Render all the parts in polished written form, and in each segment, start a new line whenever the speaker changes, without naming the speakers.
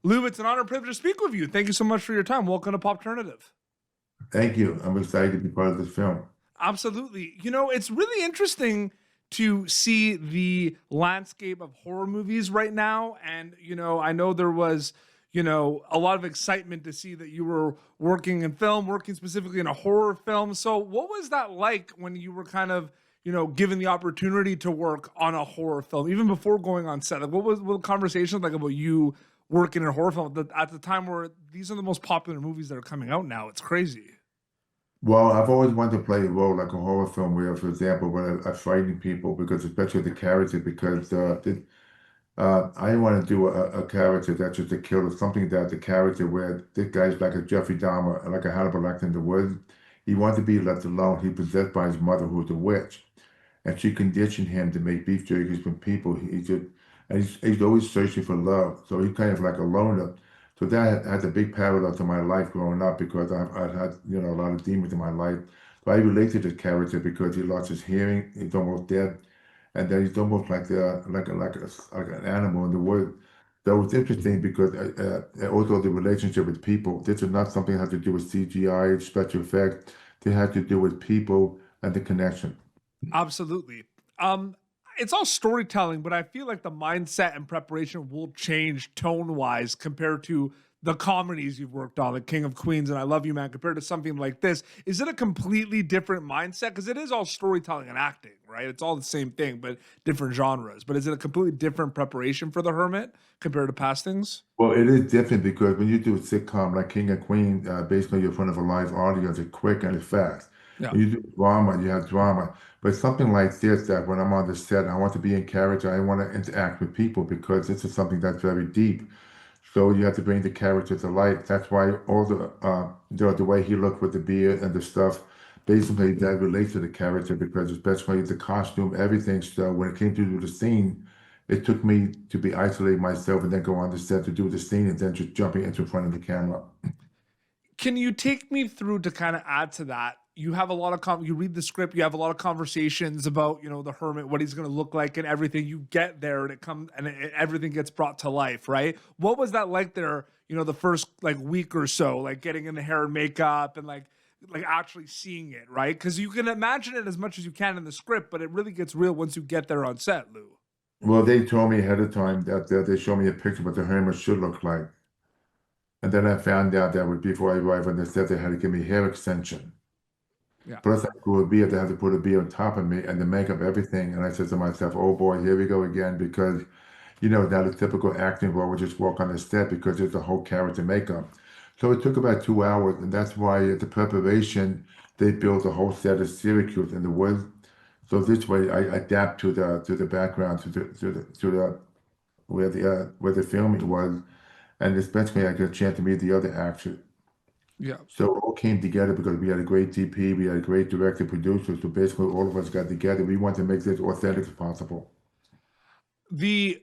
Lou, it's an honor and privilege to speak with you. Thank you so much for your time. Welcome to Popternative.
Thank you. I'm excited to be part of this film.
Absolutely. It's really interesting to see the landscape of horror movies right now. And, I know there was, a lot of excitement to see that you were working in film, working specifically in a horror film. So what was that like when you were kind of, given the opportunity to work on a horror film, even before going on set? Like, what conversations like about you working in a horror film at the time where these are the most popular movies that are coming out now? It's crazy.
Well, I've always wanted to play a role like a horror film where, for example, where I frighten people because, especially the character, because I want to do a character that's just a killer, something that the character where this guy's like a Jeffrey Dahmer, like a Hannibal Lecter in the woods. He wants to be left alone. He's possessed by his mother, who's a witch, and she conditioned him to make beef jerkies from people. He's always searching for love, so he's kind of like a loner. So that has a big parallel to my life growing up because I've had a lot of demons in my life. So I relate to this character because he lost his hearing, he's almost dead, and then he's almost like an animal in the woods. So it's interesting because also the relationship with people. This is not something that has to do with CGI, special effects. It has to do with people and the connection.
Absolutely. It's all storytelling, but I feel like the mindset and preparation will change tone wise compared to the comedies you've worked on, like King of Queens and I Love You Man, compared to something like this. Is it a completely different mindset? Because it is all storytelling and acting, right? It's all the same thing, but different genres. But is it a completely different preparation for The Hermit compared to past things?
Well, it is different because when you do a sitcom like King and Queen, basically you're in front of a live audience, it's quick and it's fast.
Yeah.
When you do drama, you have drama. But something like this, that when I'm on the set, I want to be in character, I want to interact with people because this is something that's very deep. So you have to bring the character to life. That's why all the way he looked with the beard and the stuff, basically that relates to the character because especially the costume, everything. So when it came to do the scene, it took me to be isolating myself and then go on the set to do the scene and then just jumping into front of the camera.
Can you take me through to kind of add to that? You have a lot of you read the script, you have a lot of conversations about, the hermit, what he's going to look like and everything. You get there and it comes and everything gets brought to life, right? What was that like there, the first like week or so, like getting in the hair and makeup and like actually seeing it, right? Because you can imagine it as much as you can in the script, but it really gets real once you get there on set, Lou.
Well, they told me ahead of time that they showed me a picture of what the hermit should look like. And then I found out that before I arrived on the set, they had to give me hair extension.
Yeah.
Plus, I grew a beard. They had to put a beard on top of me and the makeup, everything. And I said to myself, oh boy, here we go again. Because, now the typical acting role would just walk on the set because it's a whole character makeup. So it took about 2 hours. And that's why at the preparation, they built a whole set of Syracuse in the woods. So this way I adapt to the background, to the where the filming was. And especially I get a chance to meet the other actors.
Yeah.
So it all came together because we had a great DP, we had a great director, producer. So basically, all of us got together. We wanted to make this authentic as possible.
The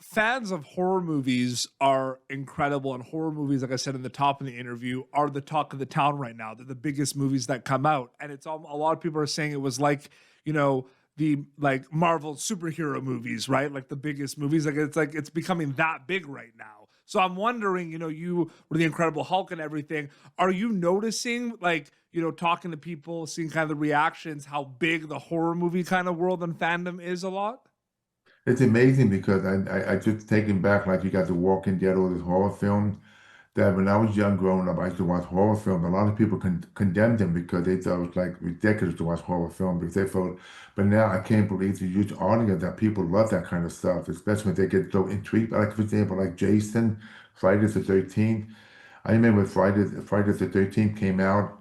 fans of horror movies are incredible, and horror movies, like I said in the top of the interview, are the talk of the town right now. They're the biggest movies that come out, and it's all, a lot of people are saying it was like, the like Marvel superhero movies, right? Like the biggest movies, like it's becoming that big right now. So I'm wondering, you were the Incredible Hulk and everything. Are you noticing, like, talking to people, seeing kind of the reactions, how big the horror movie kind of world and fandom is a lot?
It's amazing because I just taken back like you got The Walking Dead, all these horror films. That when I was young growing up, I used to watch horror films. A lot of people condemned them because they thought it was like ridiculous to watch horror films because they felt. But now I can't believe the huge audience that people love that kind of stuff, especially when they get so intrigued. Like for example, like Jason, Friday the 13th. I remember when Friday the 13th came out.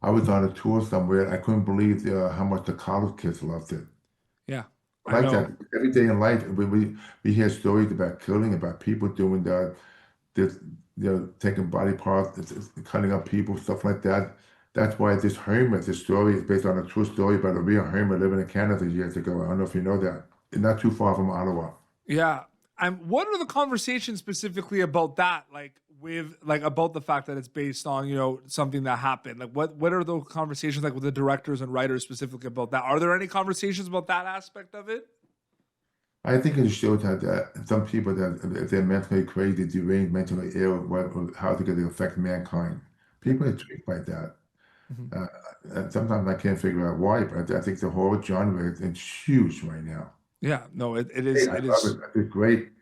I was on a tour somewhere. I couldn't believe how much the college kids loved it.
Yeah,
I
I
like
know.
that. Every day in life, we hear stories about killing, about people doing this, taking body parts, cutting up people, stuff like that. That's why this hermit, this story is based on a true story about a real hermit living in Canada years ago. I don't know if you know that. Not too far from Ottawa.
Yeah. What are the conversations specifically about that? Like with like about the fact that it's based on, something that happened. Like what are those conversations like with the directors and writers specifically about that? Are there any conversations about that aspect of it?
I think it shows that some people that if they're mentally crazy, deranged, mentally ill, how to get to affect mankind.
Yeah.
People are tricked by that.
Mhm.
Uh, and sometimes I can't figure out why, but I think the horror genre is huge right now.
Yeah, no, it
Hey,
is.
I
It
love
is.
it. It's great.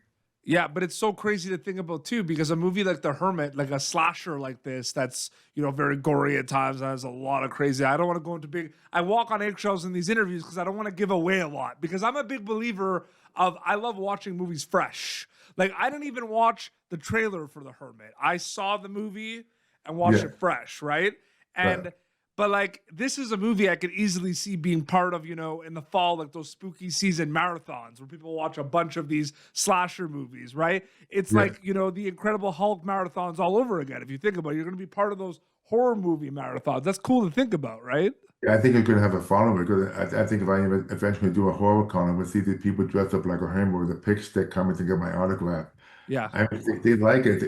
Yeah, but it's so crazy to think about too, because a movie like The Hermit, like a slasher like this, that's very gory at times, has a lot of crazy. I don't want to go into big. I walk on eggshells in these interviews because I don't want to give away a lot. Because I'm a big believer of I love watching movies fresh. Like I didn't even watch the trailer for The Hermit. I saw the movie and watched
Yeah,
it fresh, right?
right.
And but like this is a movie I could easily see being part of, in the fall, like those spooky season marathons where people watch a bunch of these slasher movies, right? It's
Yeah.
like, the Incredible Hulk marathons all over again. If you think about it, you're going to be part of those horror movie marathons. That's cool to think about, right?
Yeah, I think it's going to have a following because I think if I eventually do a horror con, I will see these people dressed up like a Hermit with a pick stick coming to get my autograph.
Yeah.
I mean, they like it.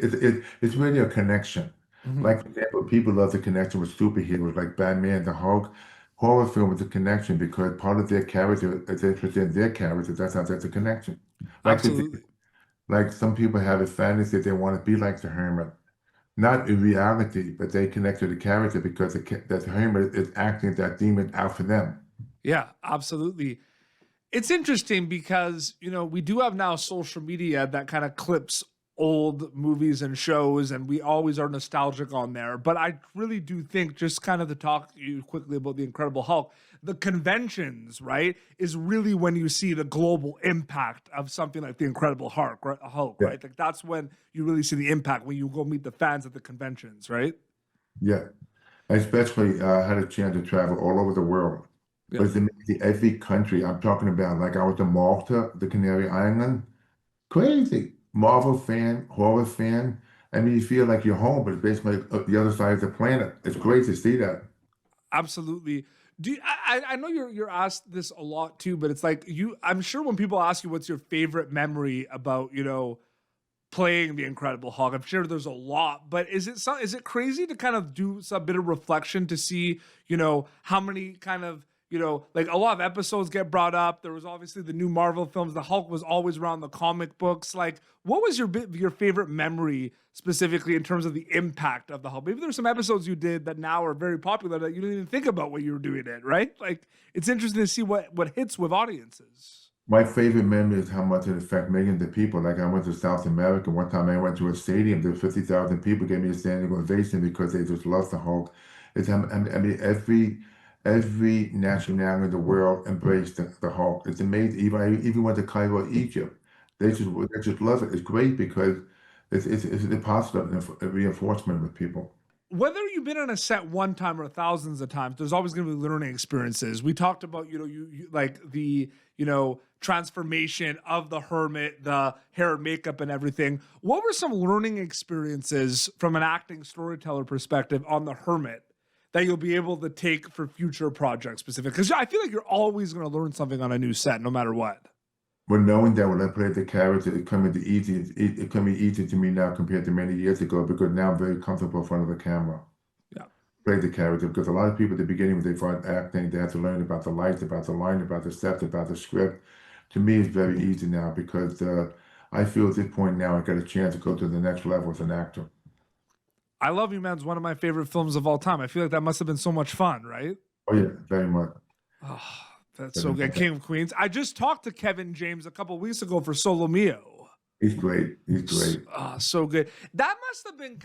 It's really a connection.
Mhm.
Like, for example, people love the connection with superheroes like Batman, the Hulk. Horror film is a connection because part of their character is interested in their character. That's how that's a connection. Like,
Absolutely.
like some people have a fantasy that they want to be like the Hermit. Not in reality, but they connect to the character because that Hermit is acting that demon out for them.
Yeah, absolutely. It's interesting because, we do have now social media that kind of clips old movies and shows, and we always are nostalgic on there. But I really do think, just kind of to talk to you quickly about the Incredible Hulk, the conventions, right, is really when you see the global impact of something like the Incredible Hulk,
Yeah,
right? Like that's when you really see the impact when you go meet the fans at the conventions, right?
yeah. I especially had a chance to travel all over the world.
Yeah.
But it's amazing. Every country I'm talking about, like I was in Malta, the Canary Island, crazy. Marvel fan, horror fan. I mean, you feel like you're home, but it's basically the other side of the planet. It's great to see that.
Absolutely. I know you're asked this a lot too, but it's like I'm sure when people ask you what's your favorite memory about, playing the Incredible Hulk, I'm sure there's a lot, but is it crazy to kind of do some bit of reflection to see, how many kind of, like a lot of episodes get brought up. There was obviously the new Marvel films. The Hulk was always around the comic books. Like, what was your favorite memory specifically in terms of the impact of the Hulk? Maybe there's some episodes you did that now are very popular that you didn't even think about when you were doing it, right? Like, it's interesting to see what hits with audiences.
My favorite memory is how much it affected millions of people. Like I went to South America one time. I went to a stadium. There were 50,000 people gave me a standing ovation because they just loved the Hulk. I mean, every nationality in the world embraced the Hulk. It's amazing. Even I even went to Cairo, Egypt. They just love it. It's great because it's a positive reinforcement with people.
Whether you've been on a set one time or thousands of times, there's always going to be learning experiences. We talked about, you like the, transformation of the Hermit, the hair and makeup and everything. What were some learning experiences from an acting storyteller perspective on the Hermit that you'll be able to take for future projects specific? Because I feel like you're always going to learn something on a new set, no matter what.
But knowing that when I play the character, it can be easy to me now compared to many years ago because now I'm very comfortable in front of a camera.
Yeah.
Play the character because a lot of people at the beginning when they start acting, they have to learn about the lights, about the line, about the steps, about the script. To me, it's very easy now because I feel at this point now I got a chance to go to the next level as an actor.
I Love You, Man is one of my favorite films of all time. I feel like that must have been so much fun, right?
Oh yeah, very much.
Oh, that's so
Very
good.
much.
King of Queens. I just talked to Kevin James a couple weeks ago for Solo Mio.
He's great. He's great.
So good. That must have been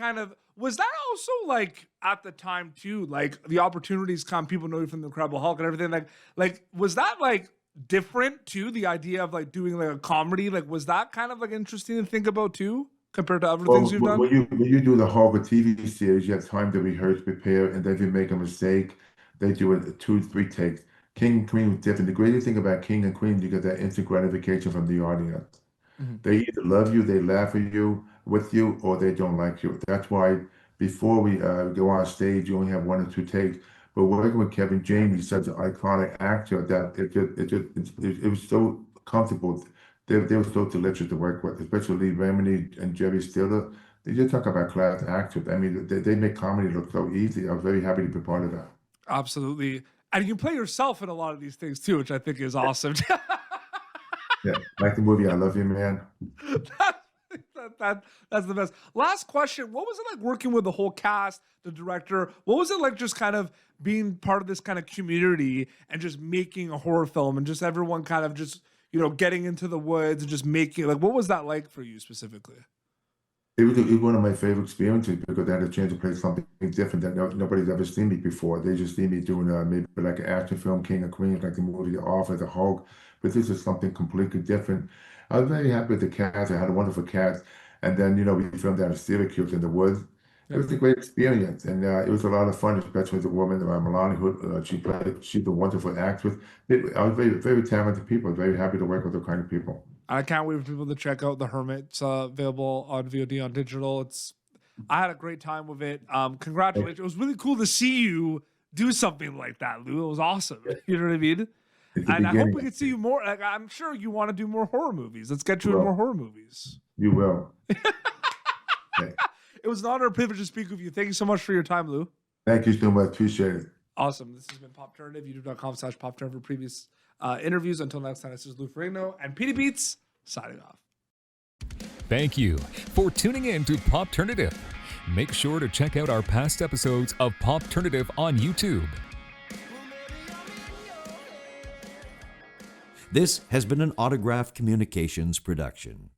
was that also like at the time too, like the opportunities come, people know you from the Incredible Hulk and everything. Like, was that like different too? The idea of like doing like a comedy, like, was that kind of like interesting to think about too, compared to other things
Well,
you've done?
when you do the Harvard TV series, you have time to rehearse, prepare, and then if you make a mistake, they do it two, three takes. King and Queen was different. The greatest thing about King and Queen, you get that instant gratification from the audience.
Mhm.
They either love you, they laugh at you, with you, or they don't like you. That's why before we go on stage, you only have one or two takes. But working with Kevin James, he's such an iconic actor that it was so comfortable. They were so delicious to work with, especially Lee Remini and Jerry Stiller. They just talk about class actors. I mean, they make comedy look so easy. I was very happy to be part of that.
Absolutely. And you play yourself in a lot of these things too, which I think is awesome.
Yeah, like the movie I Love You, Man.
That's the best. Last question. What was it like working with the whole cast, the director? What was it like just kind of being part of this kind of community and just making a horror film and just everyone kind of just, getting into the woods and just making, like, what was that like for you specifically?
It was one of my favorite experiences because I had a chance to play something different that nobody's ever seen me before. They just see me doing maybe like an action film, King of Queens, like the movie The Office, The Hulk, but this is something completely different. I was very happy with the cast. I had a wonderful cast. And then, we filmed out of Syracuse in the woods. It
Yep.
was a great experience, and it was a lot of fun, especially with the woman, Malina, who she's a wonderful actress. I was very, very talented people. Very happy to work with the kind of people.
I can't wait for people to check out the Hermit. It's available on VOD on digital. I had a great time with it. Congratulations. It was really cool to see you do something like that, Lou. It was awesome. You know what I mean?
It's the
And I hope
beginning.
we can see you more. Like, I'm sure you want to do more horror movies. Let's get you in
Well,
more horror movies.
you will. Okay.
It was an honor and privilege to speak with you. Thank you so much for your time, Lou.
Thank you so much. Appreciate it.
Awesome. This has been Pop Turnative, youtube.com/PopTurnative for previous interviews. Until next time, this is Lou Ferrigno and Petey Beats signing off.
Thank you for tuning in to Pop Turnative. Make sure to check out our past episodes of Pop Turnative on YouTube.
This has been an Autograph Communications production.